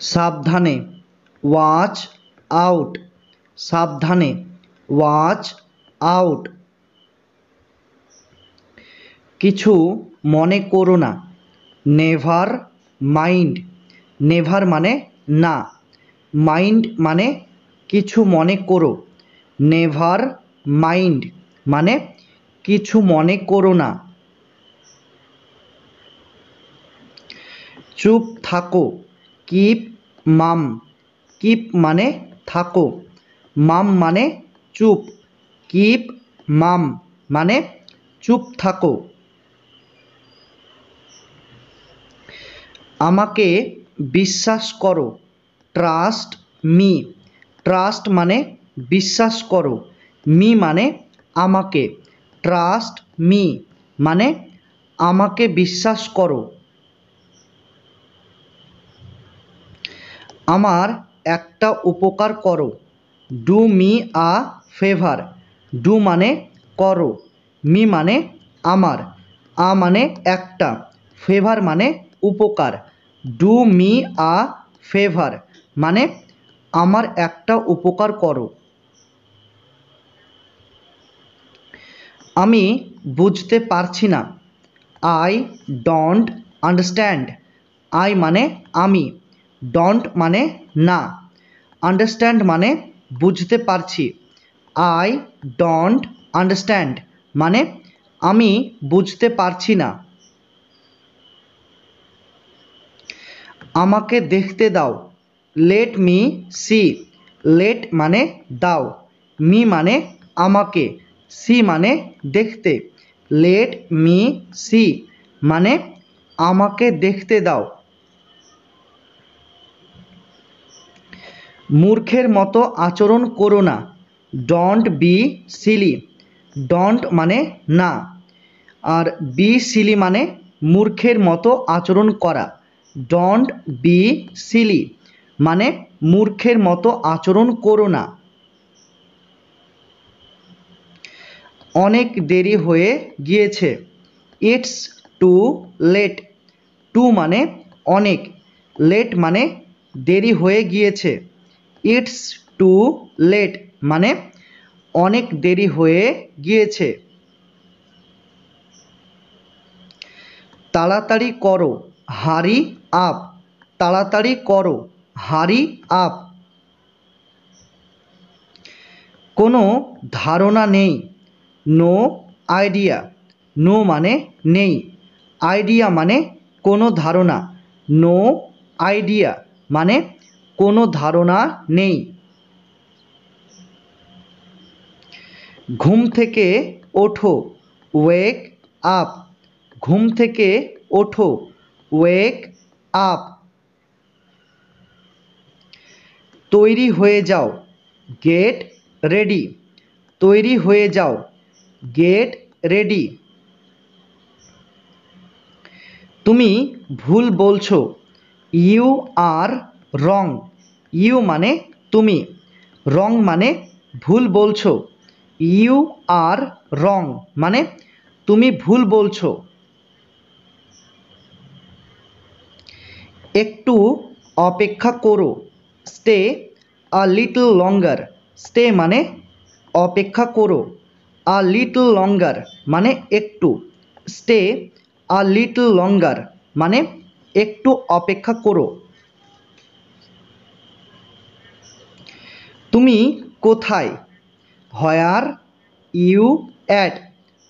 সাবধানে, watch out. সাবধানে, watch out. কিছু মনে করো না, নেভার মাইন্ড। নেভার মানে না, মাইন্ড মানে কিছু মনে করো। নেভার মাইন্ড মানে কিছু মনে করো না। চুপ থাকো, কিপ মাম। কিপ মানে থাকো, মাম মানে চুপ। কিপ মাম মানে চুপ থাকো। আমাকে বিশ্বাস করো, ট্রাস্ট মি। ট্রাস্ট মানে বিশ্বাস করো, মি মানে আমাকে। ট্রাস্ট মি মানে আমাকে বিশ্বাস করো। আমার একটা উপকার করো, do me a favour. Do মানে করো, মি মানে আমার, আ মানে একটা, ফেভার মানে উপকার। ডু মি আ ফেভার মানে আমার একটা উপকার করো। আমি বুঝতে পারছি না, আই ডোন্ট আন্ডারস্ট্যান্ড। আই মানে আমি, ডোন্ট মানে না, আন্ডারস্ট্যান্ড মানে বুঝতে পারছি। আই ডোন্ট আন্ডারস্ট্যান্ড মানে আমি বুঝতে পারছি না। আমাকে দেখতে দাও, লেট মি সি। লেট মানে দাও, মি মানে আমাকে, সি মানে দেখতে। লেট মি সি মানে আমাকে দেখতে দাও। মূর্খের মতো আচরণ করো না, ডোন্ট বি সিলি। ডোন্ট মানে না, আর বি সিলি মানে মূর্খের মতো আচরণ করা। ডোন্ট বি সিলি মানে মূর্খের মতো আচরণ করো না। অনেক দেরি হয়ে গিয়েছে, ইটস টু লেট। টু মানে অনেক, লেট মানে দেরি হয়ে গিয়েছে। ইটস টু লেট মানে অনেক দেরি হয়ে গিয়েছে। তাড়াতাড়ি করো, হারি আপ। তাড়াতাড়ি করো, হারি আপ। কোনো ধারণা নেই, নো আইডিয়া। নো মানে নেই, আইডিয়া মানে কোনো ধারণা। নো আইডিয়া মানে কোনো ধারণা নেই। ঘুম থেকে ওঠো, ওয়েক আপ। ঘুম থেকে ওঠো, ওয়েক আপ। তৈরি হয়ে যাও, গেট রেডি। তৈরি হয়ে যাও, গেট রেডি। তুমি ভুল বলছো, ইউ আর রং। ইউ মানে তুমি, রং মানে ভুল বলছো। ইউ আর রং মানে তুমি ভুল বলছো। একটু অপেক্ষা করো, stay a little longer. Stay মানে অপেক্ষা করো, আ লিটল লঙ্গার মানে একটু। স্টে আ লিটল লঙ্গার মানে একটু অপেক্ষা করো। তুমি কোথায়, হোয়ার ইউ অ্যাট।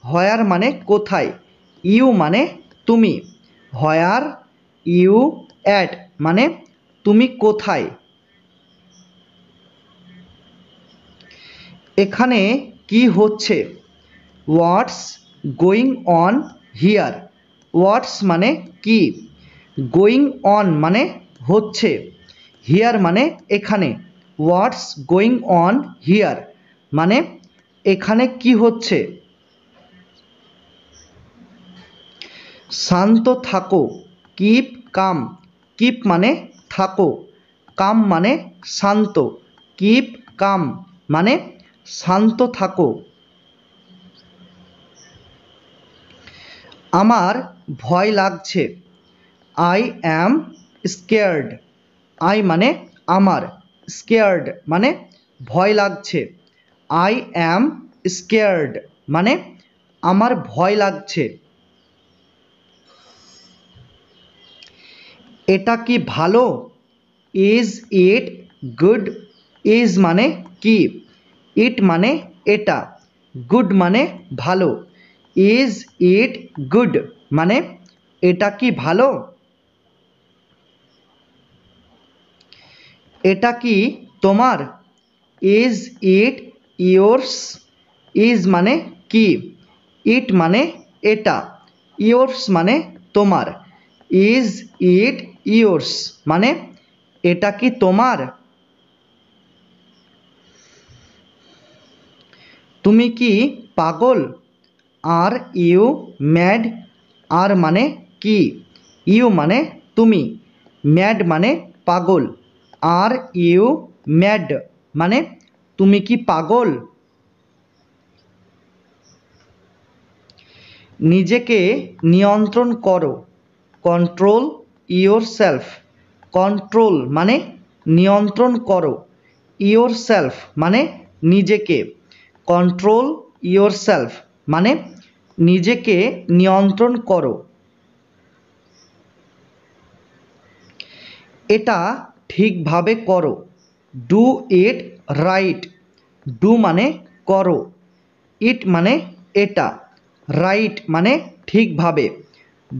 হোয়ার মানে কোথায়, ইউ মানে তুমি, হোয়ার ইউ অ্যাট মানে তুমি কোথায়। এখানে কি হচ্ছে, হোয়াটস গোয়িং অন হিয়ার। হোয়াটস মানে কি, গোয়িং অন মানে হচ্ছে, হিয়ার মানে এখানে। হোয়াটস গোয়িং অন হিয়ার মানে এখানে কি হচ্ছে। শান্ত থাকো, কিপ কাম। কিপ মানে থাকো, কাম মানে শান্ত। কিপ কাম মানে শান্ত থাকো। আমার ভয় লাগছে, আই অ্যাম স্কেয়ার্ড। আই মানে আমার, স্কেয়ার্ড মানে ভয় লাগছে। আই অ্যাম স্কেয়ার্ড মানে আমার ভয় লাগছে। এটা কি ভালো? Is it good? ইজ মানে কি, ইট মানে এটা, গুড মানে ভালো। ইজ ইট গুড মানে এটা কি ভালো? এটা কি তোমার? Is it yours? ইজ মানে কি, ইট মানে এটা, ইয়োর্স মানে তোমার। ইজ ইট ইয়োর্স মানে এটা কি তোমার? তুমি কি পাগল? Are you mad? আর মানে কি, ইউ মানে তুমি, ম্যাড মানে পাগল। আর ইউ ম্যাড মানে তুমি কি পাগল? নিজেকে নিয়ন্ত্রণ করো, কন্ট্রোল ইয়োরসেলফ। কন্ট্রোল মানে নিয়ন্ত্রণ করো, ইয়োরসেলফ মানে নিজেকে। কন্ট্রোল ইয়োরসেলফ মানে নিজেকে নিয়ন্ত্রণ করো। এটা ঠিকভাবে করো, ডু ইট রাইট। ডু মানে করো, ইট মানে এটা, রাইট মানে ঠিকভাবে।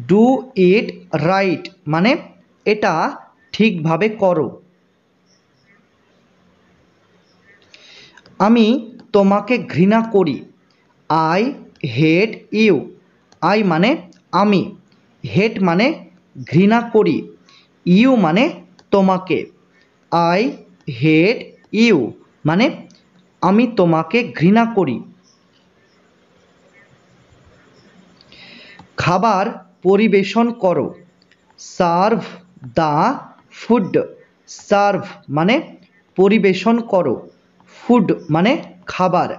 ডু ইট রাইট মানে এটা ঠিকভাবে করো। আমি তোমাকে ঘৃণা করি, আই হেট ইউ। আই মানে আমি, হেট মানে ঘৃণা করি, ইউ মানে তোমাকে। আই হেট ইউ মানে আমি তোমাকে ঘৃণা করি। খাবার পরিবেশন করো, সার্ভ দ্য ফুড। সার্ভ মানে পরিবেশন করো, ফুড মানে খাবার।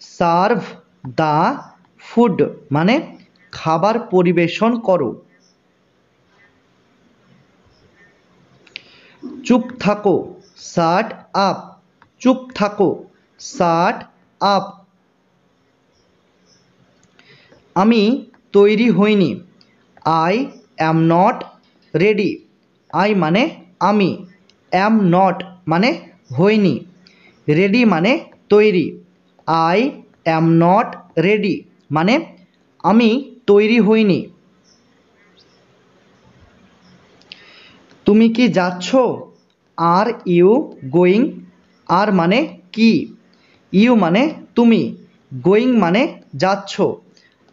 সার্ভ দ্য ফুড মানে খাবার পরিবেশন করো। চুপ থাকো, শাট আপ। চুপ থাকো, শাট আপ। আমি তৈরি হইনি, I am not ready. I মানে আমি, অ্যাম নট মানে হইনি, রেডি মানে তৈরি। আই অ্যাম নট রেডি মানে আমি তৈরি হইনি। তুমি কি যাচ্ছ? Are you going? আর মানে কি, ইউ মানে তুমি, গোয়িং মানে যাচ্ছ।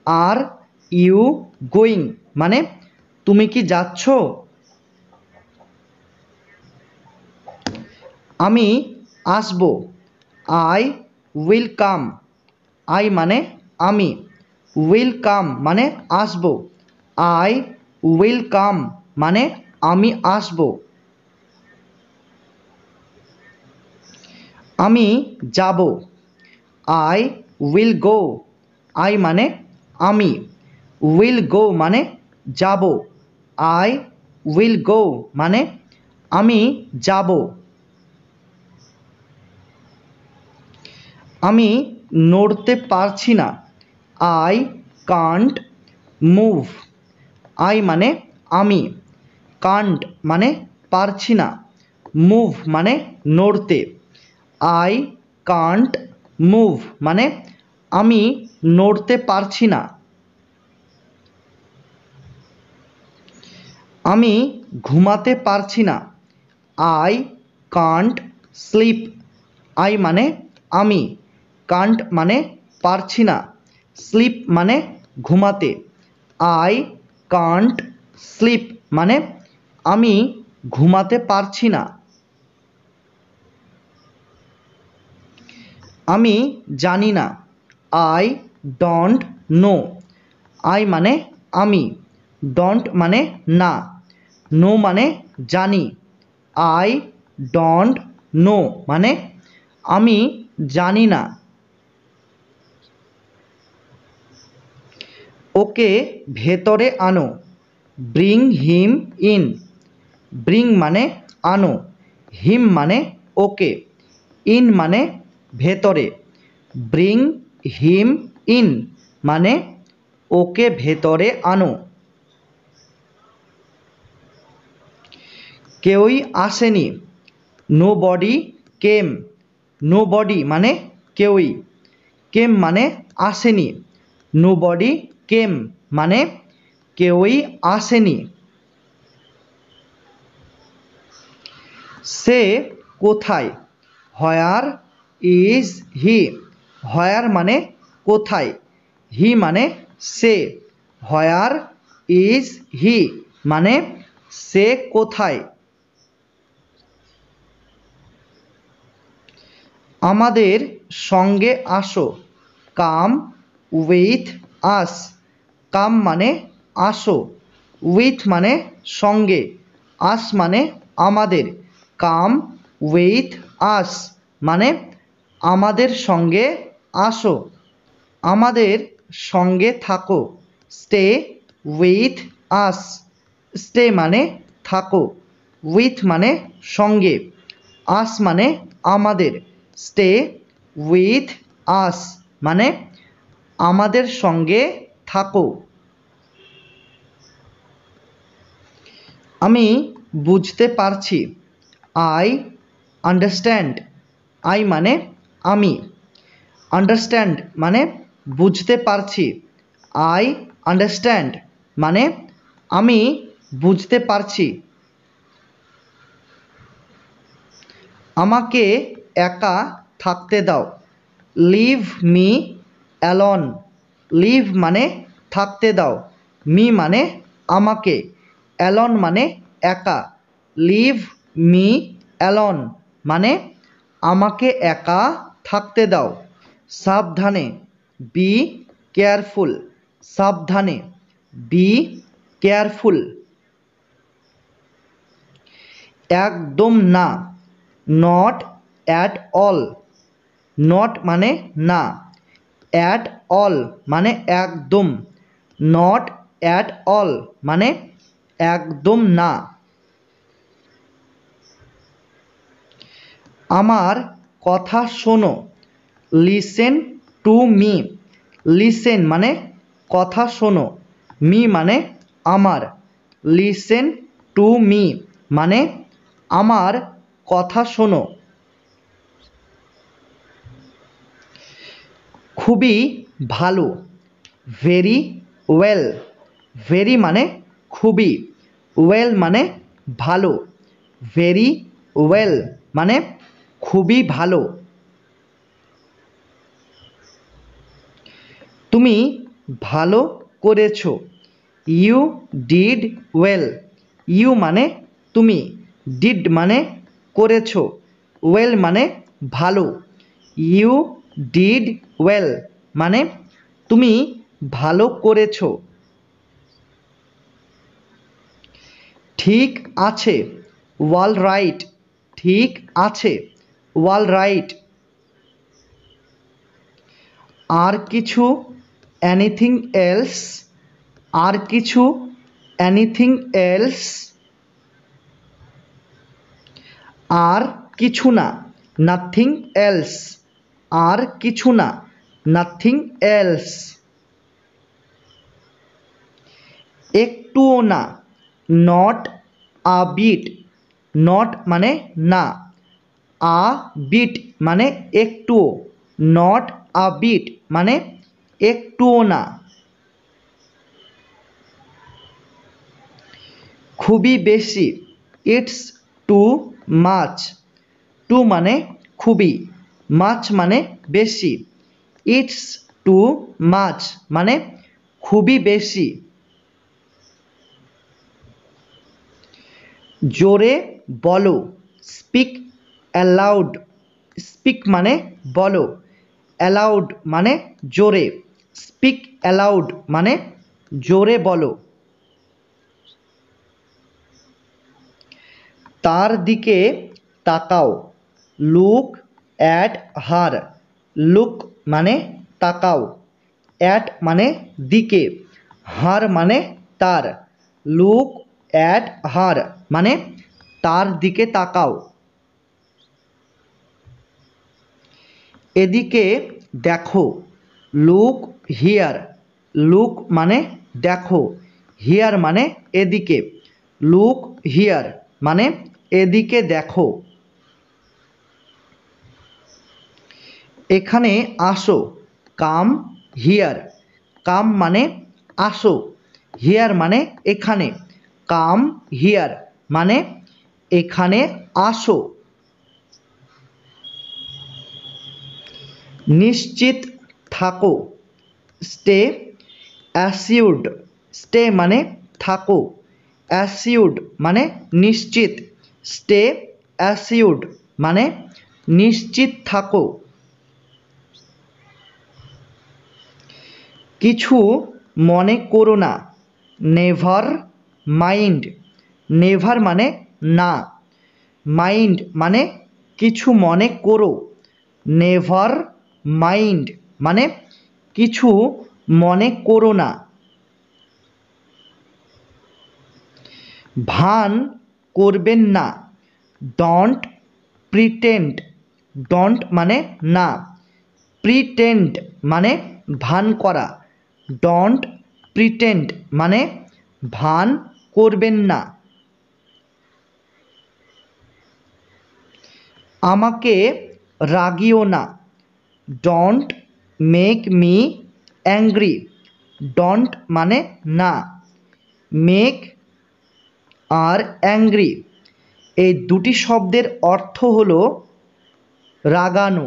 আর ইউ গোয়িং মানে তুমি কি যাচ্ছ? আমি আসব, আই উইল কাম। আই মানে আমি, উইল কাম মানে আসব। আই উইল কাম মানে আমি আসব। আমি যাব, আই উইল গো। আই মানে আমি, উইল গো মানে যাব। আই উইল গো মানে আমি যাব। আমি নড়তে পারছি না, আই কান্ট মুভ। আই মানে আমি, কান্ট মানে পারছি না, মুভ মানে নড়তে। আই কান্ট মুভ মানে আমি নড়তে পারছি না। আমি ঘুমাতে পারছি না, আই কান্ট স্লিপ। আই মানে আমি, কান্ট মানে পারছি না, স্লিপ মানে ঘুমাতে। আই কান্ট স্লিপ মানে আমি ঘুমাতে পারছি না। আমি জানি না, আই ডোন্ট নো। আই মানে আমি, ডোন্ট মানে না, নো মানে জানি। আই ডোন্ট নো মানে আমি জানি না। ওকে ভেতরে আনো, ব্রিং হিম ইন। ব্রিং মানে আনো, হিম মানে ওকে, ইন মানে ভেতরে, ব্রিং হিম ইন মানে ওকে ভেতরে আনো। কেউই আসেনি, নো বডি কেম, নো বডি মানে কেউই, কেম মানে আসেনি, নো বডি কেম মানে কেউই আসেনি। সে কোথায়, হোয়ার ইজ হি, হোয়ার মানে কোথায়, হি মানে সে, হোয়ার ইজ হি মানে সে কোথায়। আমাদের সঙ্গে আসো, কাম উইথ আস, কাম মানে আসো, উইথ মানে সঙ্গে, আস মানে আমাদের, কাম উইথ আস মানে আমাদের সঙ্গে আসো। আমাদের সঙ্গে থাকো, স্টে উইথ আস, স্টে মানে থাকো, উইথ মানে সঙ্গে, আস মানে আমাদের, স্টে উইথ আস মানে আমাদের সঙ্গে থাকো। আমি বুঝতে পারছি, আই আন্ডারস্ট্যান্ড, আই মানে আমি, আন্ডারস্ট্যান্ড মানে বুঝতে পারছি, আই আন্ডারস্ট্যান্ড মানে আমি বুঝতে পারছি। আমাকে একা থাকতে দাও, লিভ মি অ্যালোন, লিভ মানে থাকতে দাও, মি মানে আমাকে, অ্যালোন মানে একা, লিভ মি অ্যালোন মানে আমাকে একা থাকতে দাও। সাবধানে, বি কেয়ারফুল, সাবধানে, বি কেয়ারফুল। একদম না, নট অ্যাট অল, নট মানে না, অ্যাট অল মানে একদম, নট অ্যাট অল মানে একদম না। আমার কথা শোনো, লিসেন টু মি, লিসেন মানে কথা শোনো, মি মানে আমার, লিসেন টু মি মানে আমার কথা শোনো। খুবই ভালো, ভেরি ওয়েল, ভেরি মানে খুবই, ওয়েল মানে ভালো, ভেরি ওয়েল মানে খুবই ভালো। তুমি ভালো করেছো, ইউ ডিড ওয়েল, ইউ মানে তুমি, ডিড মানে করেছো, ওয়েল মানে ভালো, ইউ ডিড ওয়েল মানে তুমি ভালো করেছো। ঠিক আছে, ওয়াল রাইট, ঠিক আছে, ওয়াল রাইট। আর কিছু, এনিথিং এলস, আর কিছু, এনিথিং এলস। আর কিছু না, নাথিং এলস, আর কিছু না, নাথিং এলস। একটুও না, নট আ বিট, নট মানে না, আ বিট মানে একটুও, নট আ বিট মানে একটুও না। খুবই বেশি, ইটস টু মাচ, টু মানে খুবই, মাছ মানে বেশি, ইটস টু মাচ মানে খুবই বেশি। জোরে বলো, স্পিক অ্যালাউড, স্পিক মানে বলো, অ্যালাউড মানে জোরে, স্পিক অ্যালাউড মানে জোরে বলো। তার দিকে তাকাও, লুক অ্যাট হার, লুক মানে তাকাও, অ্যাট মানে দিকে, হার মানে তার, লুক অ্যাট হার মানে তার দিকে তাকাও। এদিকে দেখো, লুক হিয়ার। লুক মানে দেখো, হিয়ার মানে এদিকে। লুক হিয়ার মানে এদিকে দেখো। এখানে আসো, কাম হিয়ার। কাম মানে আসো, হিয়ার মানে এখানে। কাম হিয়ার মানে এখানে আসো। নিশ্চিত থাকো, স্টে অ্যাসিউরড। স্টে মানে থাকো, অ্যাসিউরড মানে নিশ্চিত। স্টে অ্যাসিউরড মানে নিশ্চিত থাকো। কিছু মনে করো না, নেভার মাইন্ড। নেভার মানে না, মাইন্ড মানে কিছু মনে করো। নেভার মাইন্ড মানে কিছু মনে করো না। ভান করবেন না, ডন্ট প্রিটেন্ড। ডন্ট মানে না, প্রিটেন্ড মানে ভান করা। ডন্ট প্রিটেন্ড মানে ভান করবেন না। আমাকে রাগিও না, don't make me angry. Don't মানে না, মেক আর অ্যাংরি এই দুটি শব্দের অর্থ হলো রাগানো।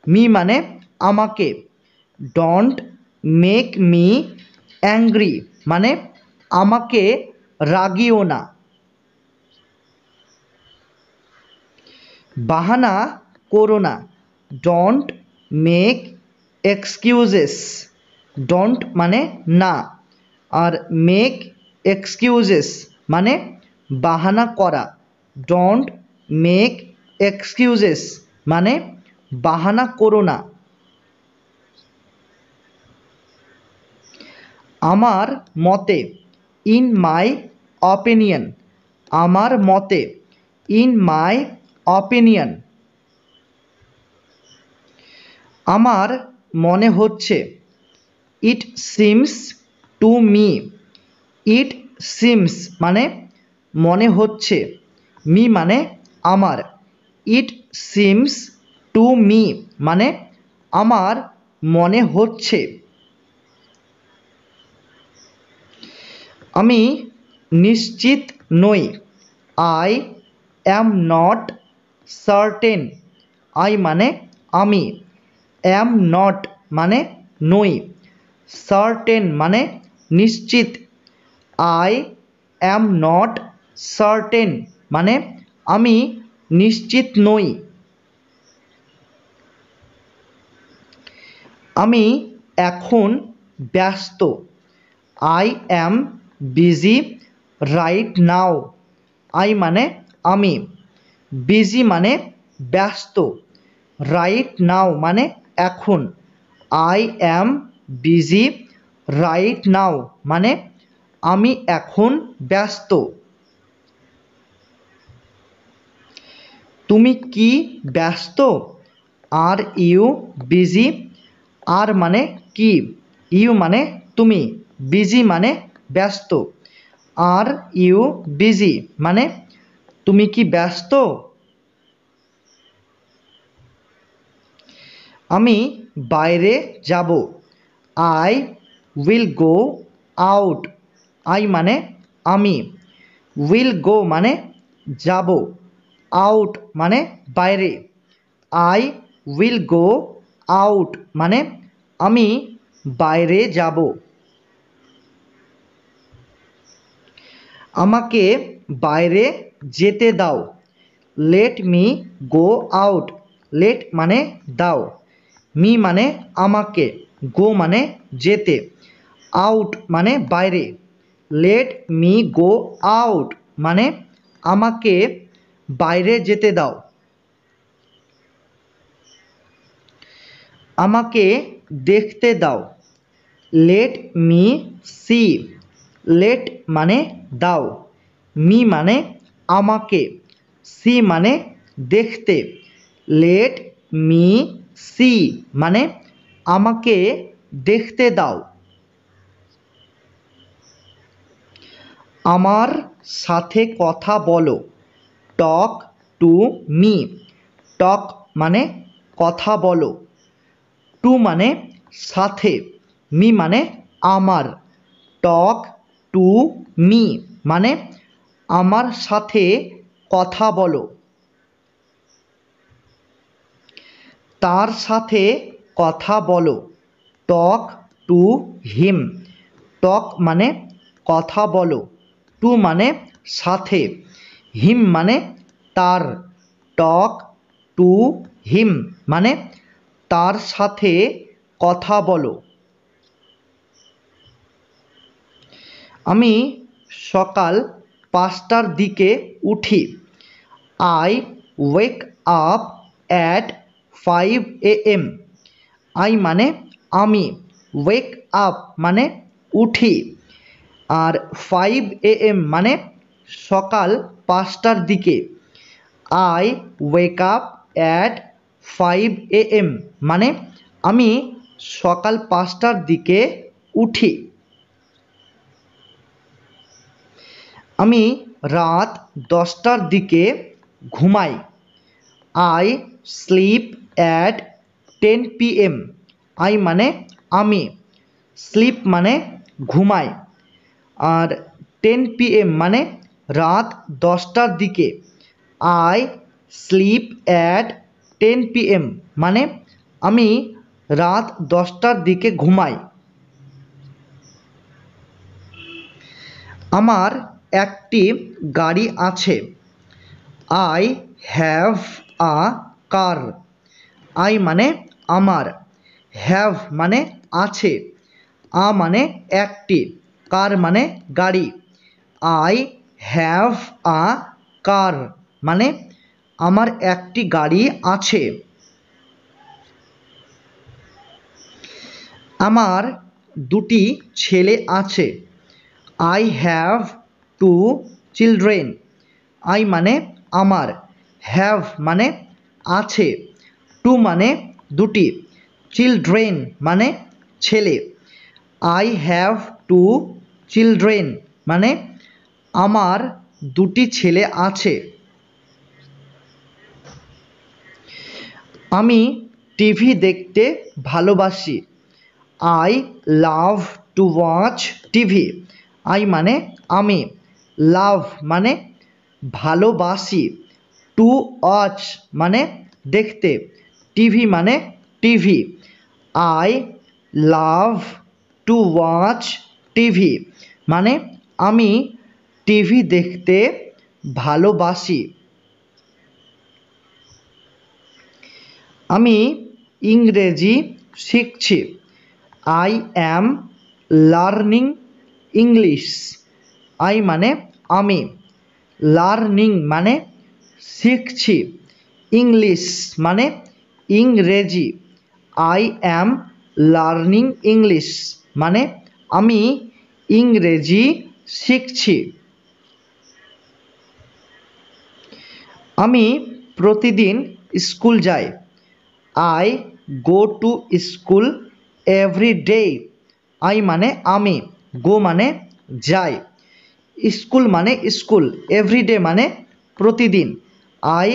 মি মানে আমাকে, ডন্ট মেক মি অ্যাংরি মানে আমাকে রাগিও না। বাহানা করো না, ডন্ট মেক এক্সকিউজেস। ডন্ট মানে না, আর মেক এক্সকিউজেস মানে বাহানা করা। ডন্ট মেক এক্সকিউজেস মানে বাহানা করো না। আমার মতে, ইন মাই অপিনিয়ন। আমার মতে, ইন মাই অপিনিয়ন। আমার মনে হচ্ছে, it seems to me. It seems মানে মনে হচ্ছে, মি মানে আমার। ইট সিমস টু মি মানে আমার মনে হচ্ছে। আমি নিশ্চিত নই, I am not certain. I মানে আমি, অ্যাম নট মানে নই, সার্টেন মানে নিশ্চিত। আই অ্যাম নট সার্টেন মানে আমি নিশ্চিত নই। আমি এখন ব্যস্ত, I am busy right now. I মানে আমি, বিজি মানে ব্যস্ত, রাইট নাও মানে এখন। I am busy right now মানে আমি এখন ব্যস্ত। তুমি কি ব্যস্ত? Are you busy? আর মানে কি, ইউ মানে তুমি, বিজি মানে ব্যস্ত। আর ইউ বিজি মানে তুমি কি ব্যস্ত? আমি বাইরে যাব, I will go out. I মানে আমি, উইল গো মানে যাব, আউট মানে বাইরে। আই উইল গো আউট মানে আমি বাইরে যাব। আমাকে বাইরে যেতে দাও, let me go out. Let মানে দাও, মি মানে আমাকে, গো মানে যেতে, আউট মানে বাইরে। লেট মি গো আউট মানে আমাকে বাইরে যেতে দাও। আমাকে দেখতে দাও, লেট মি সি। লেট মানে দাও, মি মানে আমাকে, সি মানে দেখতে। লেট মি সি মানে আমাকে দেখতে দাও। আমার সাথে কথা বলো, টক টু মি। টক মানে কথা বলো, টু মানে সাথে, মি মানে আমার। টক টু মি মানে আমার সাথে কথা বলো। তার সাথে কথা বলো, টক টু হিম। টক মানে কথা বলো, টু মানে সাথে, হিম মানে তার। টক টু হিম মানে তার সাথে কথা বলো। আমি সকাল 5টার দিকে উঠি। I wake up at 5 AM। I মানে আমি, ওয়েক আপ মানে উঠি, আর 5 AM মানে সকাল 5টার দিকে। I wake up at 5 AM মানে আমি সকাল 5টার দিকে উঠি। আমি রাত 10টার দিকে ঘুমাই। I sleep at 10 PM। I মানে আমি, স্লিপ মানে ঘুমাই, আর 10 PM মানে রাত 10টার দিকে। আই স্লিপ অ্যাট 10 PM মানে আমি রাত 10টার দিকে ঘুমাই। আমার একটি গাড়ি আছে। I have a car. I মানে আমার, হ্যাভ মানে আছে, আ মানে একটি, কার মানে গাড়ি। আই হ্যাভ আ কার মানে আমার একটি গাড়ি আছে। আমার দুটি ছেলে আছে। I have to children. I মানে আমার, হ্যাভ মানে আছে, টু মানে দুটি, চিলড্রেন মানে ছেলে। আই হ্যাভ টু চিলড্রেন মানে আমার দুটি ছেলে আছে। আমি টিভি দেখতে ভালোবাসি। I love to watch TV. I মানে আমি, লাভ মানে ভালোবাসি, টু ওয়াচ মানে দেখতে, টিভি মানে TV. I love to watch TV মানে আমি টিভি দেখতে ভালোবাসি। আমি ইংরেজি শিখছি। I am learning English. I মানে আমি, লার্নিং মানে শিখছি, ইংলিশ মানে ইংরেজি। আই অ্যাম লার্নিং ইংলিশ মানে আমি ইংরেজি শিখছি। আমি প্রতিদিন স্কুল যাই। I go to school every day. I মানে আমি, গো মানে যাই, স্কুল মানে স্কুল, এভরিডে মানে প্রতিদিন। I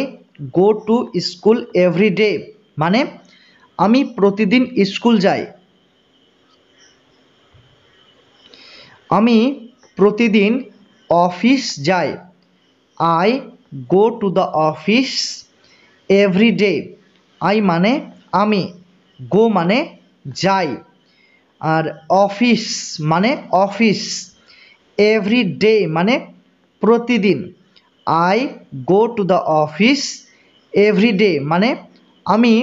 go to school every day মানে আমি প্রতিদিন স্কুল যাই। আমি প্রতিদিন অফিস যাই। I go to the office every day. I মানে আমি, গো মানে যাই, আর অফিস মানে অফিস, এভরি ডে মানে প্রতিদিন। I go to the office every day মানে আমি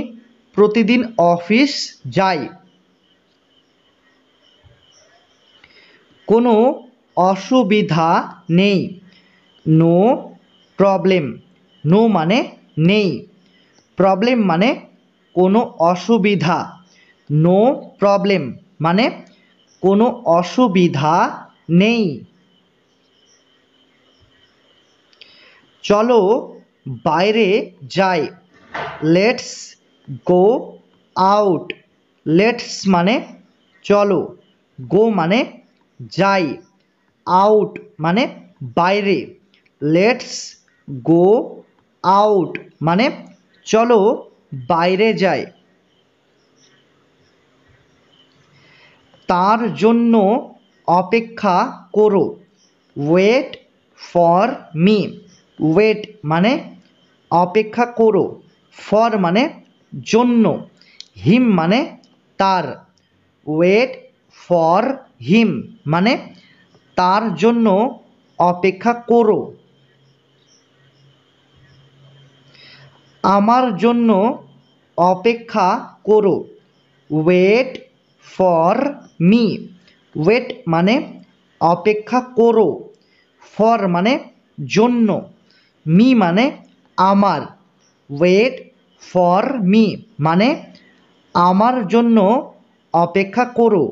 প্রতিদিন অফিস যাই। কোনো অসুবিধা নেই, নো প্রবলেম। নো মানে নেই, প্রবলেম মানে কোনো অসুবিধা, নো প্রবলেম মানে কোনো অসুবিধা নেই। চলো বাইরে যাই, লেটস গো আউট। লেটস মানে চলো, গো মানে যাই, আউট মানে বাইরে। লেটস গো আউট মানে চলো বাইরে যাই। তার জন্য অপেক্ষা করো, ওয়েট ফর মি। ওয়েট মানে অপেক্ষা করো, ফর মানে জন্য, হিম মানে তার। ওয়েট ফর হিম মানে তার জন্য অপেক্ষা করো। আমার জন্য অপেক্ষা করো, ওয়েট ফর মি। ওয়েট মানে অপেক্ষা করো, ফর মানে জন্য, মি মানে আমার। ওয়েট ফর মি মানে আমার জন্য অপেক্ষা করো।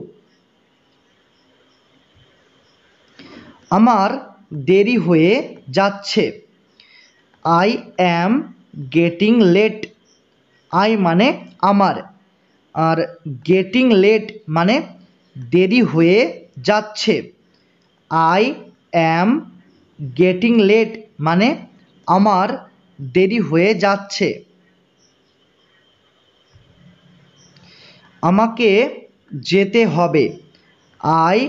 আমার দেরি হয়ে যাচ্ছে, I am getting late. I মানে আমার, আর গেটিং লেট মানে দেরি হয়ে যাচ্ছে। আই অ্যাম গেটিং লেট মানে আমার দেরি হয়ে যাচ্ছে। আমাকে যেতে হবে, I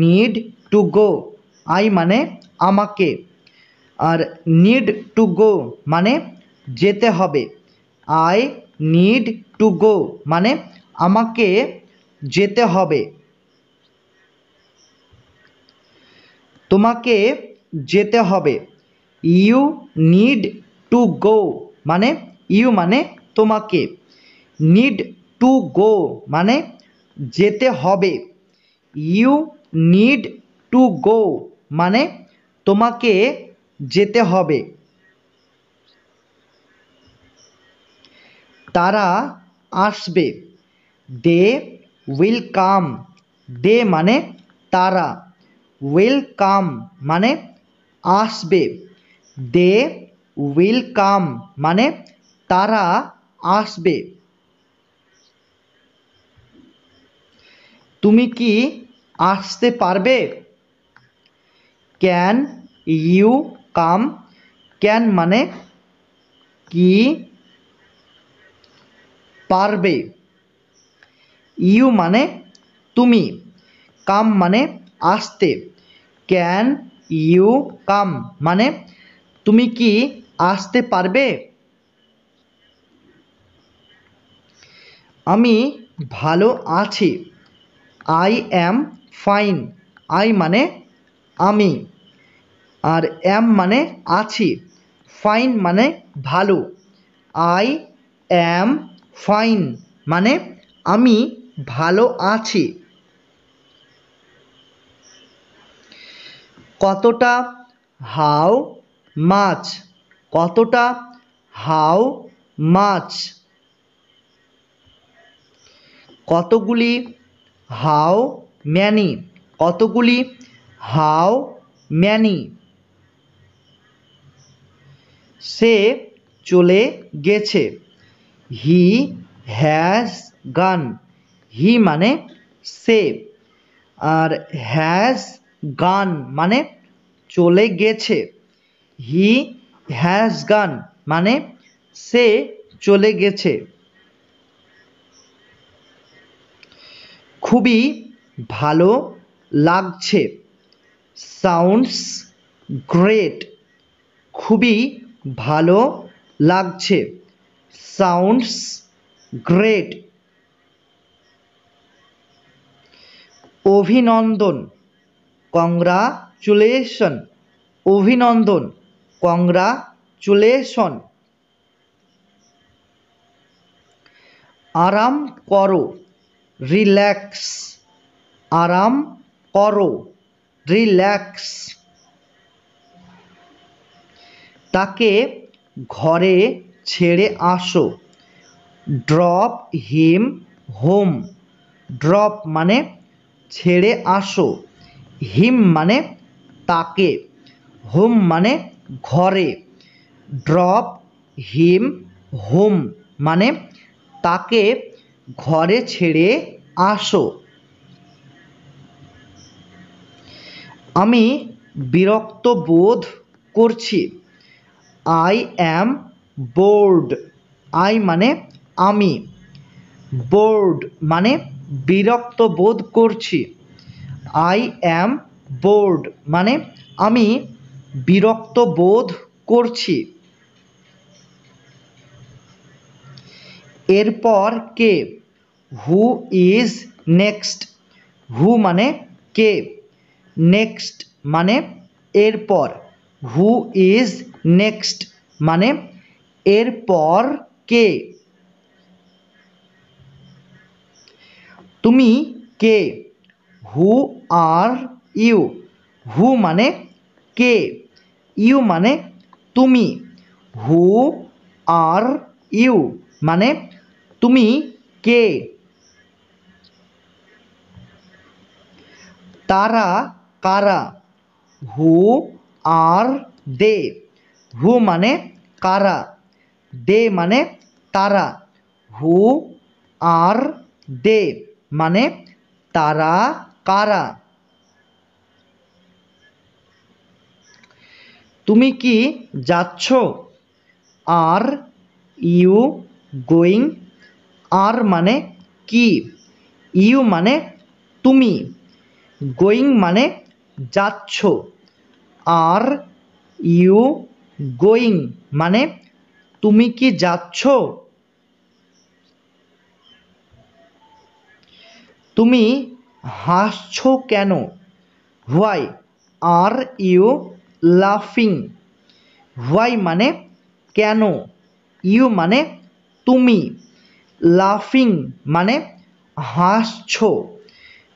need to go. I মানে আমাকে, আর নিড টু গো মানে যেতে হবে। আই নিড টু গো মানে আমাকে যেতে হবে। তোমাকে যেতে হবে, ইউ নিড টু গো মানে ইউ মানে তোমাকে, নিড টু গো মানে যেতে হবে। ইউ নিড টু গো মানে তোমাকে যেতে হবে। তারা আসবে, দে উইল কাম। দে মানে তারা, উইল কাম মানে আসবে। দে উইল কাম মানে তারা আসবে। তুমি কি আসতে পারবে? Can you come. ক্যান মানে কি, পারবে। ইউ মানে তুমি, কাম মানে আসতে। ক্যান ইউ কাম মানে তুমি কি আসতে পারবে? আমি ভালো আছি, আই অ্যাম ফাইন। আই মানে আমি, আর অ্যাম মানে আছি, ফাইন মানে ভালো। আই অ্যাম ফাইন মানে আমি ভালো আছি। কতটা, হাউ মাছ। কতটা, হাউ মাছ। কতগুলি, হাউ ম্যানি। কতগুলি, হাউ ম্যানি। সে চলে গেছে, হি হ্যাজ গান। হি মানে সে, আর হ্যাজ গান মানে চলে গেছে। হি হ্যাজ গান মানে সে চলে গেছে। খুবই ভালো লাগছে, সাউন্ডস গ্রেট। খুবই ভালো লাগছে, সাউন্ডস গ্রেট। অভিনন্দন, কংগ্রাচুলেশন। অভিনন্দন, কংগ্রাচুলেশন। আরাম করো, রিল্যাক্স। আরাম করো, রিল্যাক্স। তাকে ঘরে ছেড়ে আসো, ড্রপ হিম হোম। ড্রপ মানে ছেড়ে আসো, হিম মানে তাকে, হোম মানে ঘরে। ড্রপ হিম হোম মানে তাকে ঘরে ছেড়ে আসো। আমি বিরক্ত বোধ করছি। I am board. আই মানে আমি, বোর্ড মানে বিরক্ত বোধ করছি। আই অ্যাম বোর্ড মানে আমি বিরক্ত বোধ করছি। এরপর কে? Who is next. হু মানে কে, নেক্সট মানে এরপর। হু ইজ নেক্সট মানে এরপর কে? তুমি কে? হু আর ইউ। হু মানে কে, ইউ মানে তুমি। হু আর ইউ মানে তুমি কে? তারা কারা? হু আর দে। হু মানে কারা, দে মানে তারা। হু আর দে মানে তারা কারা? তুমি কি যাচ্ছ? Are you going? আর মানে কি, ইউ মানে তুমি, গোয়িং মানে যাচ্ছ। আর ইউ গোয়িং মানে তুমি কি যাচ্ছ? তুমি হাসছো কেন? হোয়াই আর ইউ লাফিং? হোয়াই মানে কেন, ইউ মানে তুমি, লাফিং মানে হাসছো।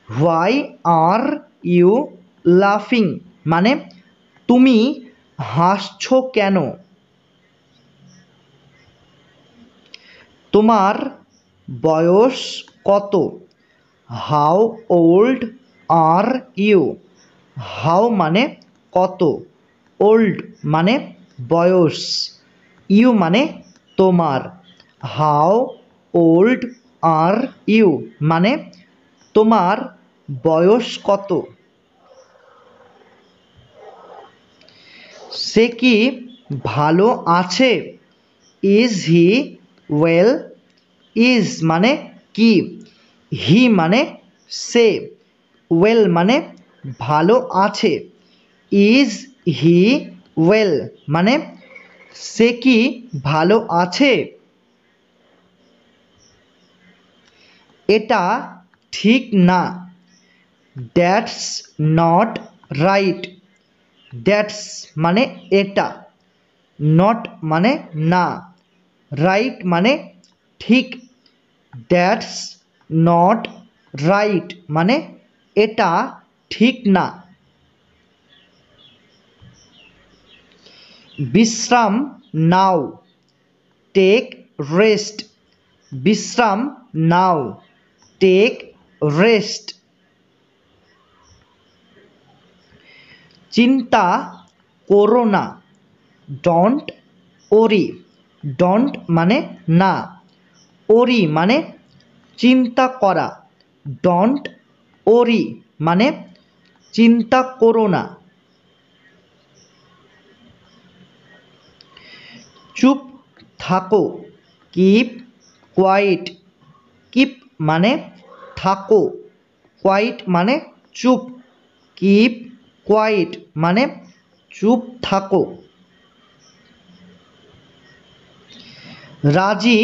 হোয়াই আর ইউ লাফিং মানে তুমি হাসছো কেন? তোমার বয়স কত? How old are you? How মানে কত, ওল্ড মানে বয়স, ইউ মানে তোমার। হাউ ওল্ড আর ইউ মানে তোমার বয়স কত? সে কি ভালো আছে? Is he well? ইজ মানে কি, হি মানে সে, ওয়েল মানে ভালো আছে। ইজ হি ওয়েল মানে সে কি ভালো আছে? এটা ঠিক না। That's not right. দ্যাটস মানে এটা, নট মানে না, রাইট মানে ঠিক। দ্যাটস নট রাইট মানে এটা ঠিক না। বিশ্রাম নাও, টেক রেস্ট। বিশ্রাম নাও, টেক রেস্ট। চিন্তা করো না, ডোন্ট ওরি। ডোন্ট মানে না, ওরি মানে চিন্তা করা। ডোন্ট ওরি মানে চিন্তা করো না। চুপ থাকো, কিপ কোয়াইট। কিপ মানে থাকো, কোয়াইট মানে চুপ। কিপ কোয়াইট মানে চুপ থাকো। রাজি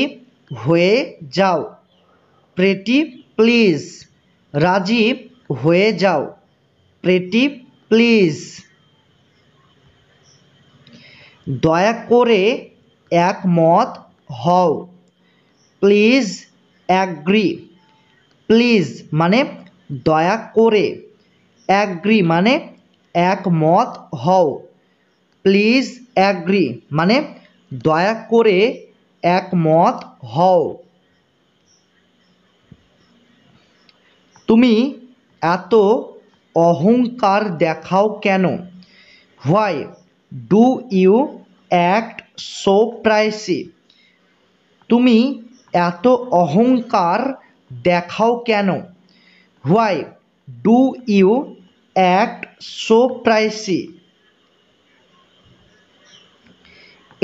হয়ে যাও, প্রেটি প্লিজ। রাজি হয়ে যাও, প্রেটি প্লিজ। দয়া করে একমত হও, প্লিজ অ্যাগ্রি। প্লিজ মানে দয়া করে, অ্যাগ্রি মানে একমত হও। প্লিজ অ্যাগ্রি মানে দয়া করে একমত হও। তুমি এত অহংকার দেখাও কেন? Why do you act so pricey? তুমি এত অহংকার দেখাও কেন? Why do you act so pricey?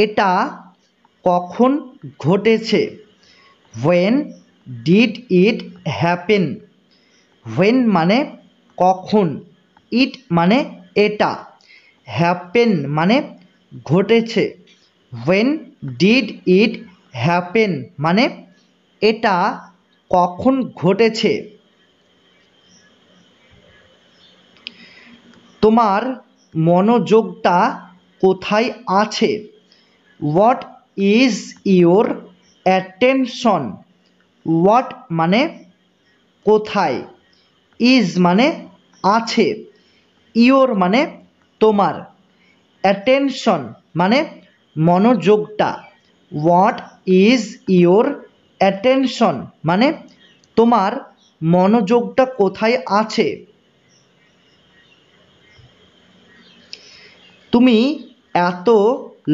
এটা কখন ঘটেছে? When did it happen? When মানে কখন, ইট মানে এটা, হ্যাপেন মানে ঘটেছে। হোয়েন ডিড ইট হ্যাপেন মানে এটা কখন ঘটেছে। তোমার মনোযোগটা কোথায় আছে? What is your attention? What মানে কোথায়, ইজ মানে আছে, ইয়োর মানে তোমার, অ্যাটেনশন মানে মনোযোগটা। হোয়াট ইজ ইয়োর অ্যাটেনশন মানে তোমার মনোযোগটা কোথায় আছে। তুমি এত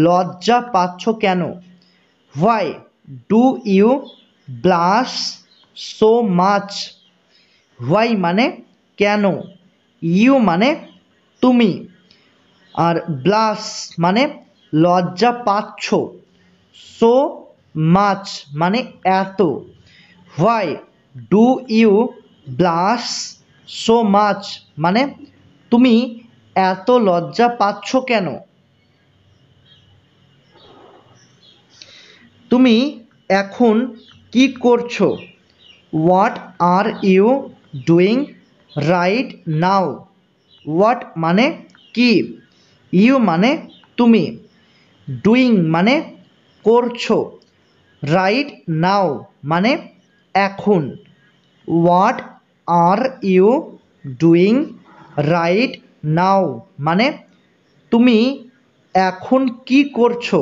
লজ্জা পাচ্ছ কেন? Why do you blush so much? Why মানে কেন, ইউ মানে তুমি, আর ব্লাশ মানে লজ্জা পাচ্ছ, সো মাচ মানে এত। Why do you blush so much মানে তুমি এত লজ্জা পাচ্ছ কেন? তুমি এখন কি করছো? What are you doing right now? What মানে কি, ইউ মানে তুমি, ডুইং মানে করছো, রাইট নাও মানে এখন। What are you doing right now মানে তুমি এখন কি করছো?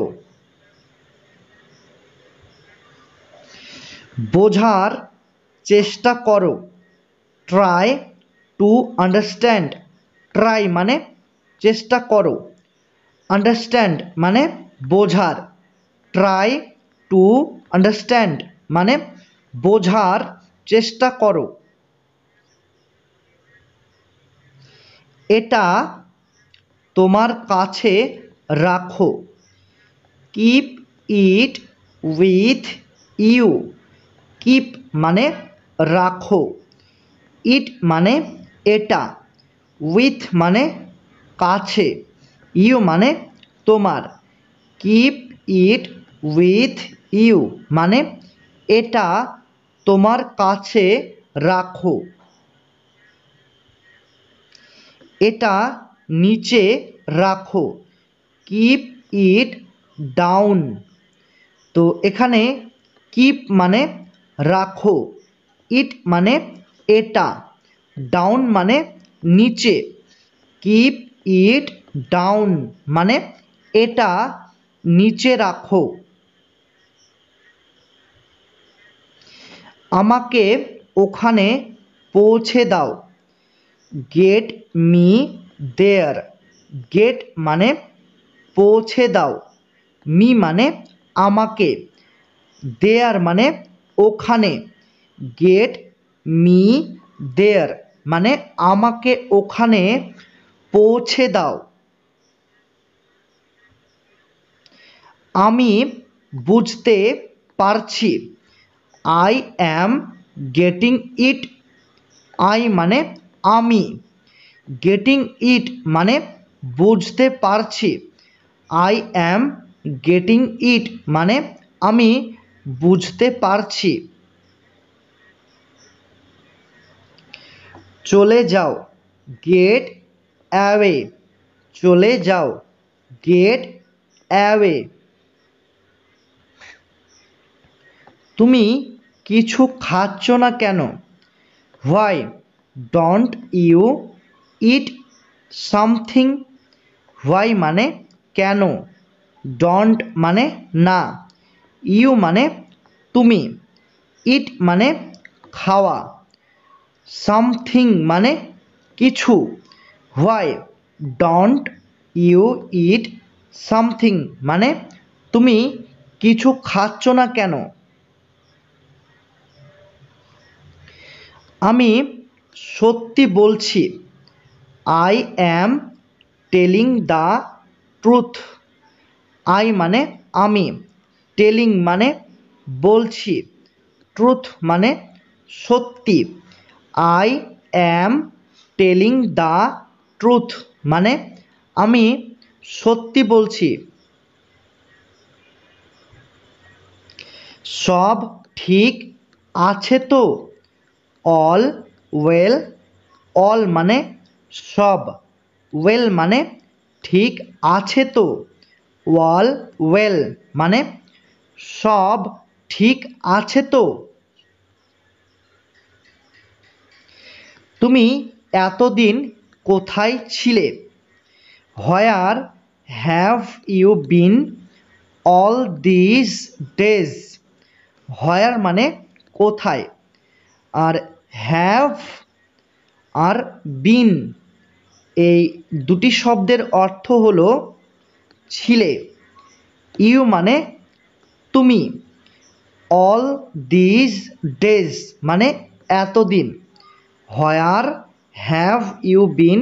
বোঝার চেষ্টা করো, ট্রাই টু আন্ডারস্ট্যান্ড। ট্রাই মানে চেষ্টা করো, আন্ডারস্ট্যান্ড মানে বোঝার। ট্রাই টু আন্ডারস্ট্যান্ড মানে বোঝার চেষ্টা করো। এটা তোমার কাছে রাখো, keep it with you. Keep মানে রাখো, ইট মানে এটা, উইথ মানে কাছে, ইউ মানে তোমার। কিপ ইট উইথ ইউ মানে এটা তোমার কাছে রাখো। এটা নিচে রাখো, কিপ ইট ডাউন। তো এখানে কিপ মানে রাখো, ইট মানে এটা, ডাউন মানে নিচে। কিপ ইট ডাউন মানে এটা নিচে রাখো। আমাকে ওখানে পৌঁছে দাও, গেট মি দেয়ার। গেট মানে পৌঁছে দাও, মি মানে আমাকে, দেয়ার মানে ওখানে। গেট মি দেয়ার মানে আমাকে ওখানে পৌঁছে দাও। আমি বুঝতে পারছি, I am getting it. I মানে আমি, গেটিং ইট মানে বুঝতে পারছি, আই অ্যাম গেটিং ইট মানে আমি বুঝতে পারছি। চলে যাও, গেট অ্যাওয়ে। চলে যাও, গেট অ্যাওয়ে। তুমি কিছু খাচ্ছ না কেন? Why don't you eat something? Why মানে কেন, ডোন্ট মানে না, ইউ মানে তুমি, ইট মানে খাওয়া, সামথিং মানে কিছু। Why don't you eat something মানে তুমি কিছু খাচ্ছ না কেন? আমি সত্যি বলছি। I am telling the truth. I মানে আমি, টেলিং মানে বলছি, ট্রুথ মানে সত্যি। I am telling the truth মানে আমি সত্যি বলছি। সব ঠিক আছে তো? All well. অল মানে সব, ওয়েল মানে ঠিক আছে তো। অল ওয়েল মানে সব ঠিক আছে তো। তুমি এতদিন কোথায় ছিলে? Where have you been all this days? Where মানে কোথায়, আর হ্যাভ আর বিন এই দুটি শব্দের অর্থ হলো ছিলে। ইউ মানে তুমি, অল দিস ডেজ মানে এতদিন। Where have you been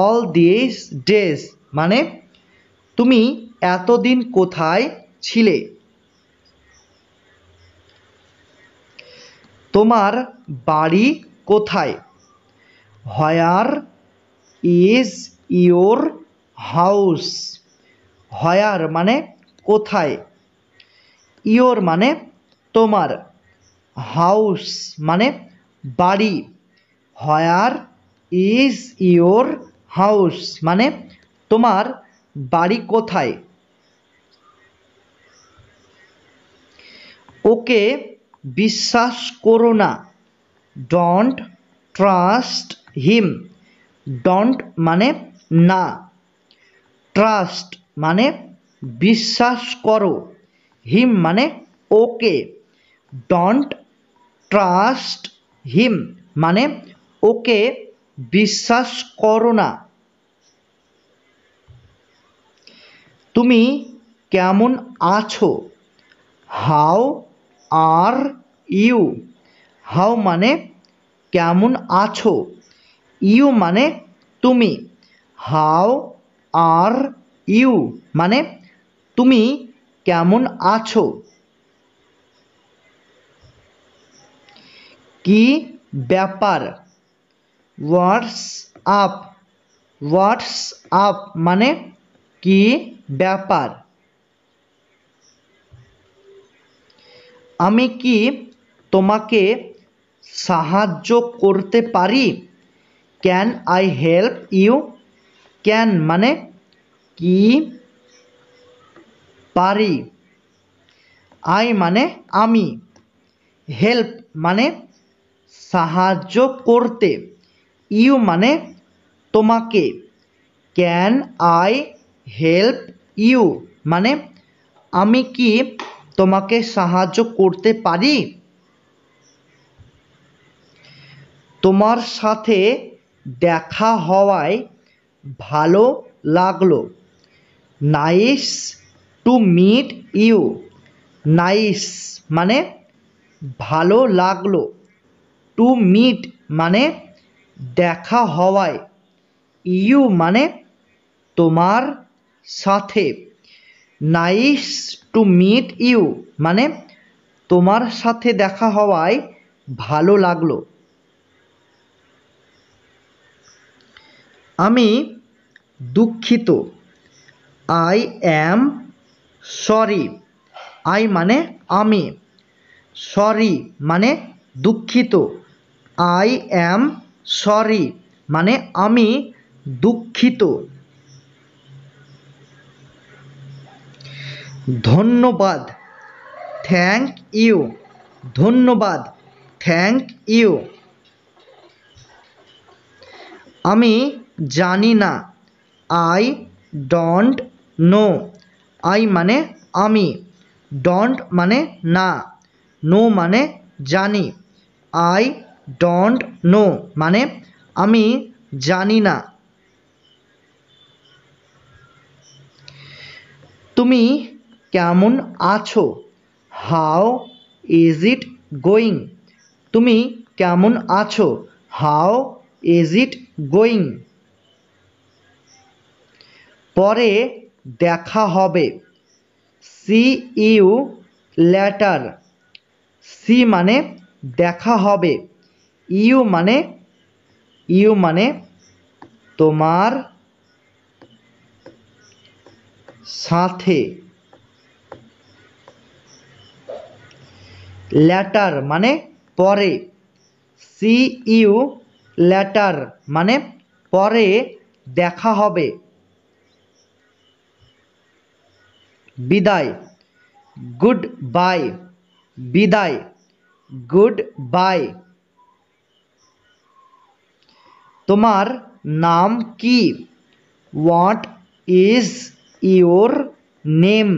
all this days মানে তুমি এতদিন কোথায় ছিলে? তোমার বাড়ি কোথায়? Where is your house? Where মানে কোথায়, ইয়োর মানে তোমার, হাউস মানে বাড়ি। হোয়ার ইজ ইয়োর হাউস মানে তোমার বাড়ি কোথায়? ওকে বিশ্বাস করো না। Don't trust him. ডোন্ট মানে না, ট্রাস্ট মানে বিশ্বাস করো, হিম মানে ওকে। ডোন্ট ট্রাস্ট হিম মানে ওকে বিশ্বাস করো না। তুমি কেমন আছো? How are you? হাউ মানে কেমন আছো, ইউ মানে তুমি, হাউ আর ইউ মানে তুমি কেমন আছো। কি ব্যাপার? What's up? হোয়াটস আপ মানে কি ব্যাপার। আমি কি তোমাকে সাহায্য করতে পারি? Can I help you? Can মানে কি, পারি। আই মানে আমি, হেল্প মানে সাহায্য করতে, ইউ মানে তোমাকে। ক্যান আই হেল্প ইউ মানে আমি কি তোমাকে সাহায্য করতে পারি? তোমার সাথে দেখা হওয়ায় ভালো লাগলো। Nice to meet you. Nice মানে ভালো লাগলো, টু মিট মানে দেখা হওয়ায়, ইউ মানে তোমার সাথে। নাইস টু মিট ইউ মানে তোমার সাথে দেখা হওয়ায় ভালো লাগলো। আমি দুঃখিত। I am sorry. আই মানে আমি, সরি মানে দুঃখিত। আই অ্যাম সরি মানে আমি দুঃখিত। ধন্যবাদ। Thank you. ধন্যবাদ, থ্যাংক ইউ। আমি জানি না। I don't know. আই মানে আমি, ডোন্ট মানে না, নো মানে জানি। আই ডোন্ট নো মানে আমি জানি না। তুমি কেমন আছো? How is it going? তুমি কেমন আছো? How is it going? পরে দেখা হবে, সি ইউ লেটার। সি মানে দেখা হবে, ইউ মানে তোমার সাথে, লেটার মানে পরে, সি ইউ লেটার মানে পরে দেখা হবে। বিদায়, গুড বাই। বিদায়, গুড বাই। তোমার নাম কি? What is your name?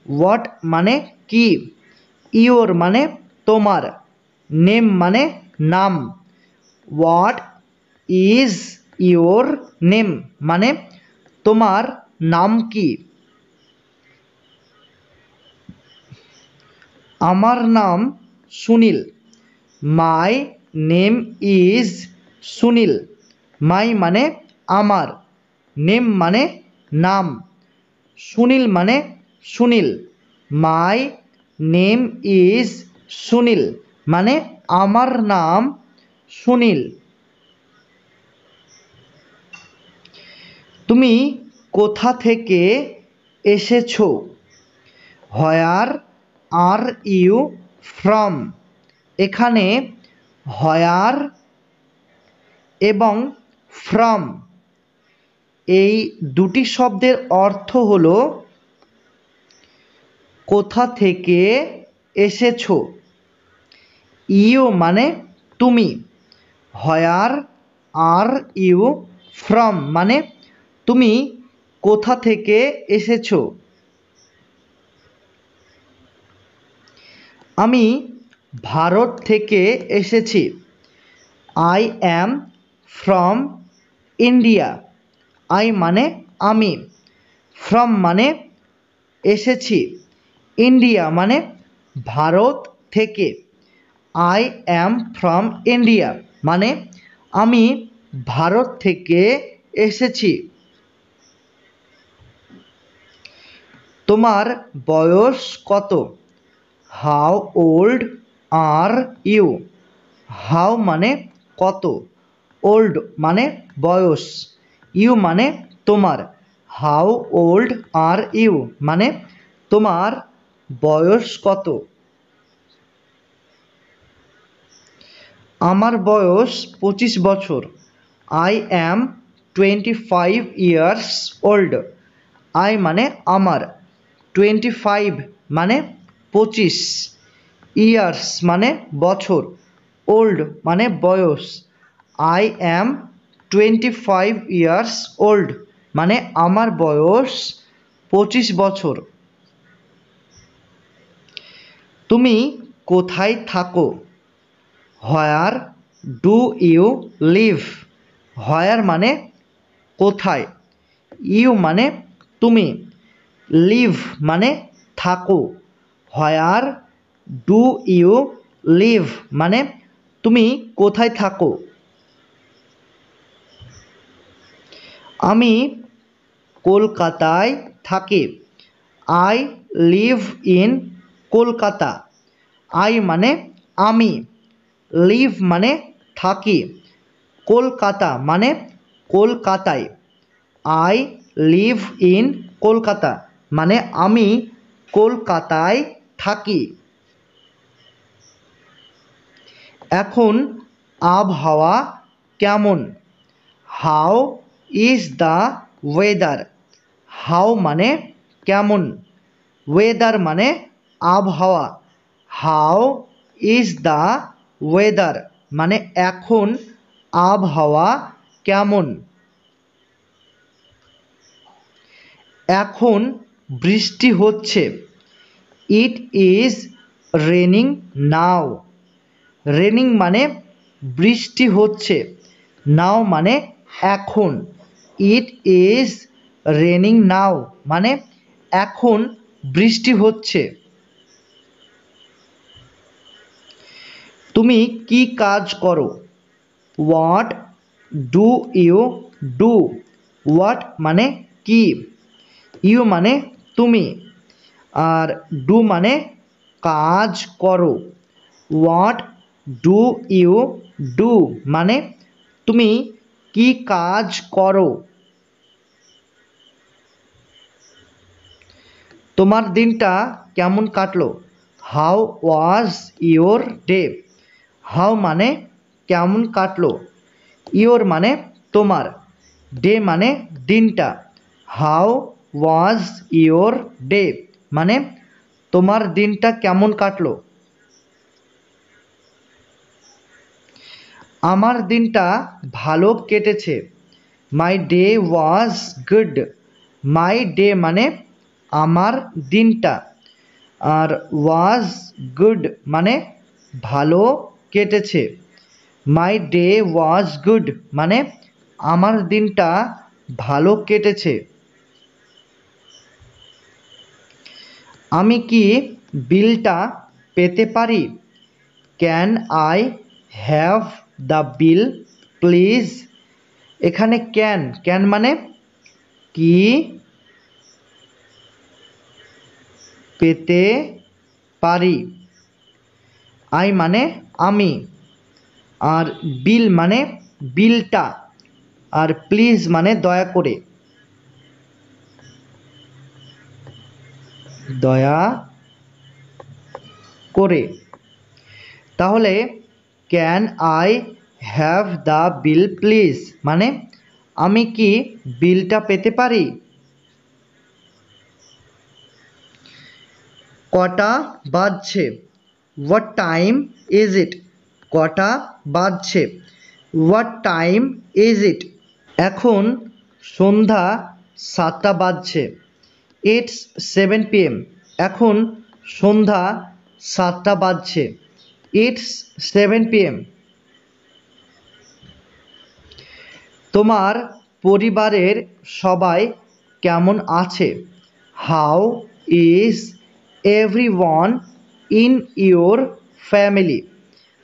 What মানে কি, ইউর মানে তোমার, নেম মানে নাম। হোয়াট ইজ ইউর নেম মানে তোমার নাম কি? আমার নাম Sunil. My name is Sunil. My মানে আমার, নেম মানে নাম, সুনীল মানে Sunil. My name is Sunil মানে আমার নাম সুনীল। তুমি কোথা থেকে এসেছো? Where are you from? এখানে হোয়ার এবং ফ্রম এই দুটি শব্দের অর্থ হলো কোথা থেকে এসেছো। ইউ মানে তুমি, হোয়ার আর ইউ ফ্রম মানে তুমি কোথা থেকে এসেছো। আমি ভারত থেকে এসেছি। I am from India. I মানে আমি, ফ্রম মানে এসেছি, ইন্ডিয়া মানে ভারত থেকে। আই অ্যাম ফ্রম ইন্ডিয়া মানে আমি ভারত থেকে এসেছি। তোমার বয়স কত? How old are you? How মানে কত, ওল্ড মানে বয়স, ইউ মানে তোমার। হাউ ওল্ড আর ইউ মানে তোমার বয়স কত? আমার বয়স 25 বছর। I am 25 years old. I মানে আমার, 25 মানে 25, ইয়ার্স মানে বছর, ওল্ড মানে বয়স। আই অ্যাম 25 ইয়ার্স ওল্ড মানে আমার বয়স 25 বছর। তুমি কোথায় থাকো? Where do you live? Where মানে কোথায়, ইউ মানে তুমি, লিভ মানে থাকো। হোয়ার ডু ইউ লিভ মানে তুমি কোথায় থাকো। আমি কলকাতায় থাকি। I live in Kolkata. I মানে আমি, লিভ মানে থাকি, কলকাতা মানে কলকাতায়। আই লিভ ইন কলকাতা মানে আমি কলকাতায় থাকি। এখন আবহাওয়া কেমন? How is the weather? How মানে কেমন, ওয়েদার মানে আবহাওয়া। হাউ ইজ দ্য ওয়েদার মানে এখন আবহাওয়া কেমন? এখন বৃষ্টি হচ্ছে। It is raining now. Raining মানে বৃষ্টি হচ্ছে, নাও মানে এখন। ইট ইজ রেনিং নাও মানে এখন বৃষ্টি হচ্ছে। তুমি কি কাজ করো? What do you do? What মানে কি, ইউ মানে তুমি, আর ডু মানে কাজ করো। হোয়াট ডু ইউ ডু মানে তুমি কি কাজ করো। তোমার দিনটা কেমন কাটলো? How was your day? How মানে কেমন কাটলো, ইয়োর মানে তোমার, ডে মানে দিনটা। হাউ ওয়াজ ইয়োর ডে মানে তোমার দিনটা কেমন কাটলো। আমার দিনটা ভালো কেটেছে। My day was good. My day মানে আমার দিনটা, আর ওয়াজ গুড মানে ভালো কেটেছে। মাই ডে ওয়াজ গুড মানে আমার দিনটা ভালো কেটেছে। আমি কি বিলটা পেতে পারি? Can I have the bill please? এখানে ক্যান, ক্যান মানে কি পেতে পারি, আই মানে আমি, আর বিল মানে বিলটা, আর প্লিজ মানে দয়া করে, দয়া করে। তাহলে can I have the bill please মানে আমি কি বিলটা পেতে পারি। কটা বাজছে? What time is it? কটা বাজছে, হোয়াট টাইম ইজ ইট? এখন সন্ধ্যা 7টা বাজছে। It's 7 PM। এখন সন্ধ্যা 7টা বাজছে। It's 7 PM। তোমার পরিবারের সবাই কেমন আছে? How is everyone in your family?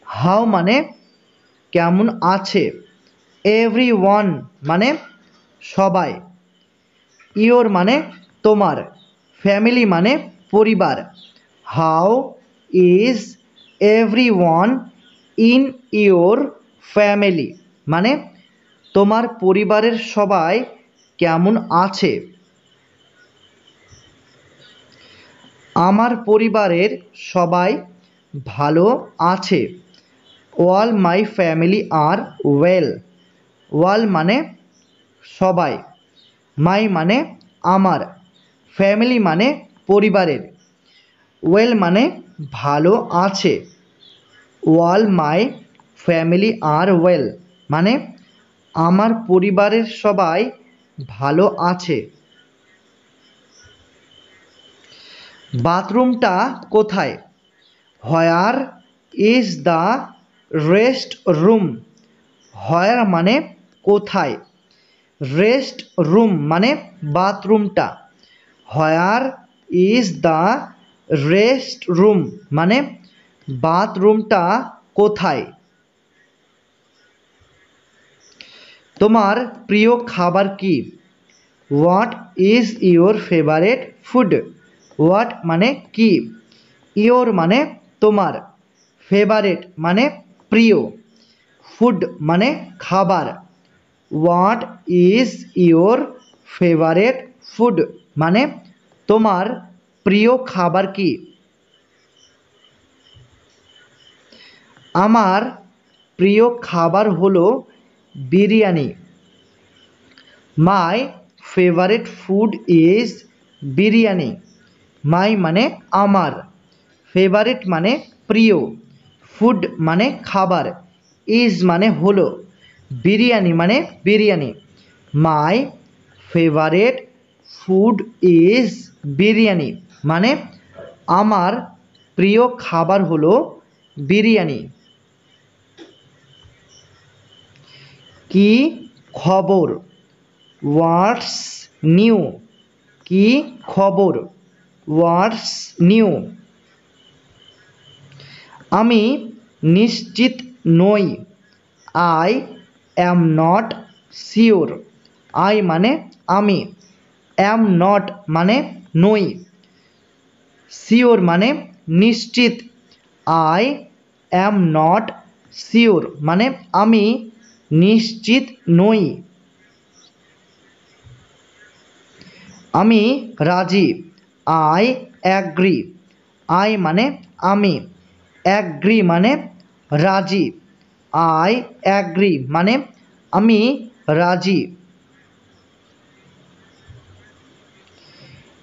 How মানে কেমন আছে, এভরিওয়ান মানে সবাই, ইয়োর মানে তোমার, ফ্যামিলি মানে পরিবার। How is everyone in your family মানে তোমার পরিবারের সবাই কেমন আছে। আমার পরিবারের সবাই ভালো আছে। All my family are well. All মানে সবাই, মাই মানে আমার, ফ্যামিলি মানে পরিবারের, ওয়েল মানে ভালো আছে। All my family are well মানে আমার পরিবারের সবাই ভালো আছে। বাথরুমটা কোথায়? Where is the rest room? Where মানে কোথায়, রেস্ট রুম মানে বাথরুমটা। Where is the rest room মানে বাথরুমটা কোথায়। তোমার প্রিয় খাবার কি? What is your favourite food? What মানে কি, ইয়োর মানে তোমার, ফেভারেট মানে প্রিয়, ফুড মানে খাবার। What is your favourite food মানে তোমার প্রিয় খাবার কি। আমার প্রিয় খাবার হলো biryani. My favourite food is biryani. My মানে আমার, ফেভারিট মানে প্রিয়, ফুড মানে খাবার, ইজ মানে হলো, বিরিয়ানি মানে biryani. My favourite food is biryani মানে আমার প্রিয় খাবার হলো বিরিয়ানি। কি খবর? What's new? কি খবর, হোয়াটস নিউ? আমি নিশ্চিত নই। I am not sure. I মানে আমি, অ্যাম নট মানে নই, শিওর মানে নিশ্চিত। আই অ্যাম নট শিওর মানে আমি নিশ্চিত নই। আমি রাজি। I agree. আই মানে আমি, অ্যাগ্রি মানে রাজি। আই অ্যাগ্রি মানে আমি রাজি।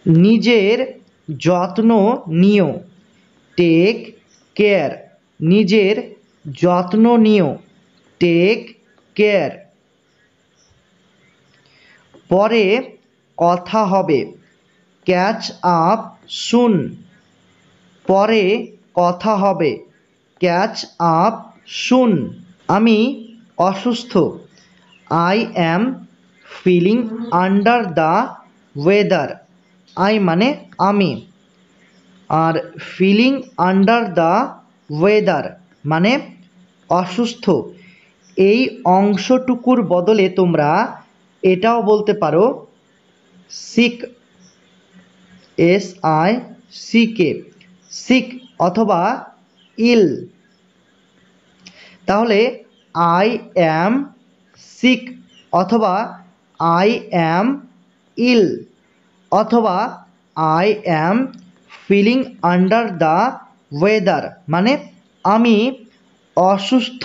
নিজের যত্ন নিও। Take care. নিজের যত্ন নিও। Take care. পরে কথা হবে। Catch up soon. পরে কথা হবে। Catch up soon. আমি অসুস্থ। I am feeling under the weather. I মানে আমি, আর ফিলিং আন্ডার দ্য ওয়েদার মানে অসুস্থ। এই অংশটুকুর বদলে তোমরা এটাও বলতে পারো সিক, SICK, সিক অথবা ইল। তাহলে আই অ্যাম সিক অথবা আই অ্যাম ইল অথবা I am feeling under the weather মানে আমি অসুস্থ।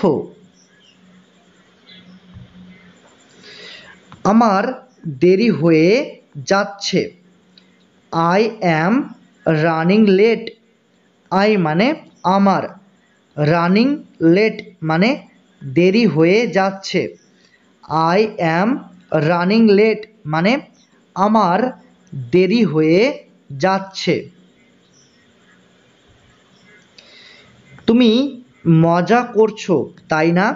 আমার দেরি হয়ে যাচ্ছে। I am running late. I মানে আমার, রানিং লেট মানে দেরি হয়ে যাচ্ছে। আই অ্যাম রানিং লেট মানে আমার দেরি হয়ে যাচ্ছে। তুমি মজা করছো তাই না?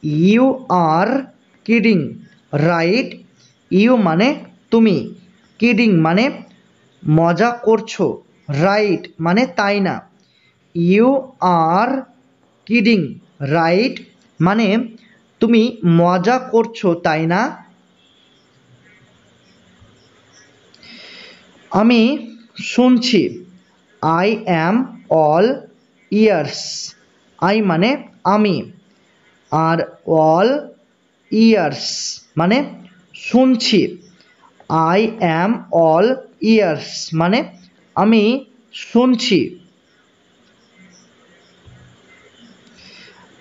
You are kidding right. You মানে তুমি, কিডিং মানে মজা করছো, রাইট মানে তাই না। ইউ আর কিডিং রাইট মানে তুমি মজা করছো তাই না? আমি শুনছি। I am all years. I মানে আমি, আর অল ইয়ার্স মানে শুনছি। আই অ্যাম অল ইয়ার্স মানে আমি শুনছি।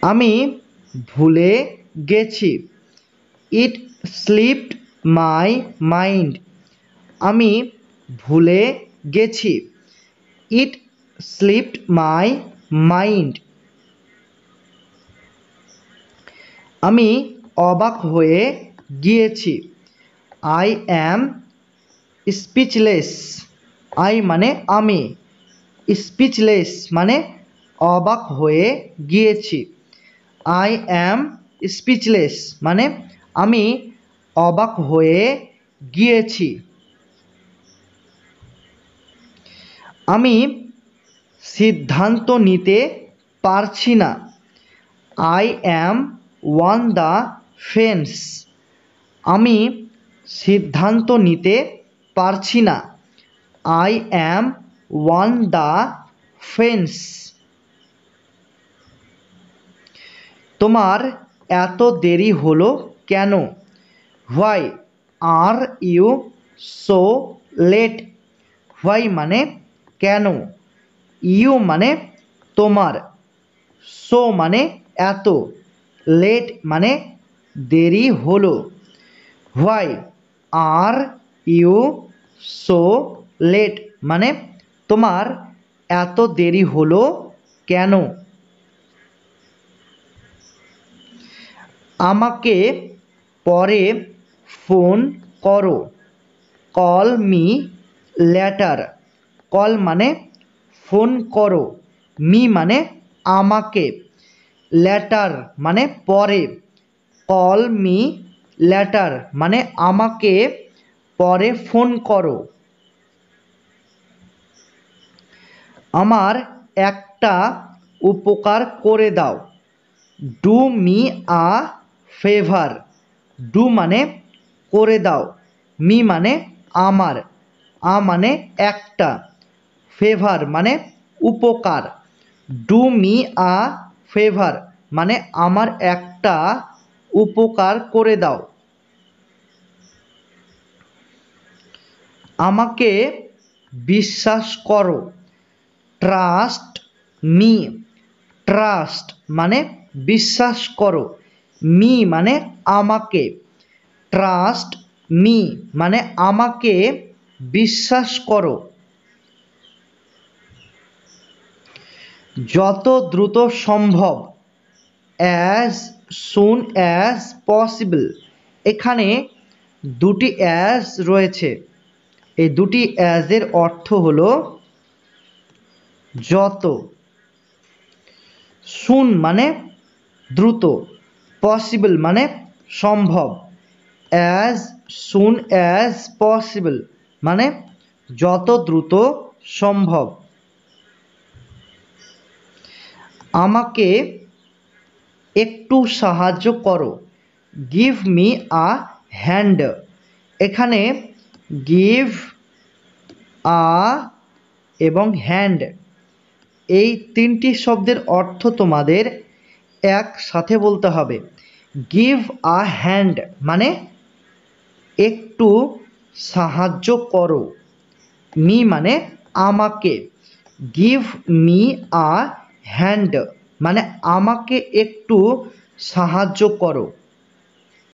আমি ভুলে গেছি। ইট স্লিপড মাই মাইন্ড। আমি ভুলে গেছি। ইট স্লিপড মাই মাইন্ড। আমি অবাক হয়ে গিয়েছি। I am speechless. আই মানে আমি, স্পিচলেস মানে অবাক হয়ে গিয়েছি। আই অ্যাম স্পিচলেস মানে আমি অবাক হয়ে গিয়েছি। আমি সিদ্ধান্ত নিতে পারছি না। I am on the fence. আমি সিদ্ধান্ত নিতে পারছি না। I am on the fence. তোমার এত দেরি হলো কেন? Why are you so late. Why মানে কেন, ইউ মানে তোমার, সো মানে এত, লেট মানে দেরি হলো। Why are you so late মানে তোমার এত দেরি হলো কেন? আমাকে পরে ফোন করো। Call me letter. কল মানে ফোন করো, মি মানে আমাকে, লেটার মানে পরে। কল মি লেটার মানে আমাকে পরে ফোন করো। আমার একটা উপকার করে দাও। Do me a favour. Do মানে করে দাও, মি মানে আমার, আ মানে একটা, ফেভার মানে উপকার। ডু মি আ ফেভার মানে আমার একটা উপকার করে দাও। আমাকে বিশ্বাস করো। Trust me. ট্রাস্ট মানে বিশ্বাস করো, মি মানে আমাকে, ট্রাস্ট মি মানে আমাকে বিশ্বাস করো। যত দ্রুত সম্ভব, অ্যাজ সুন অ্যাজ পসিবল। এখানে দুটি অ্যাজ রয়েছে, এই দুটি অ্যাজের অর্থ হলো যত। সুন মানে দ্রুত, পসিবল মানে সম্ভব, অ্যাজ সুন অ্যাজ পসিবল মানে যত দ্রুত সম্ভব। আমাকে একটু সাহায্য করো। Give me a hand. এখানে গিভ, আ এবং হ্যান্ড এই তিনটি শব্দের অর্থ তোমাদের একসাথে বলতে হবে। গিভ আ হ্যান্ড মানে একটু সাহায্য করো, মি মানে আমাকে, গিভ মি আ হ্যান্ড মানে আমাকে একটু সাহায্য করো।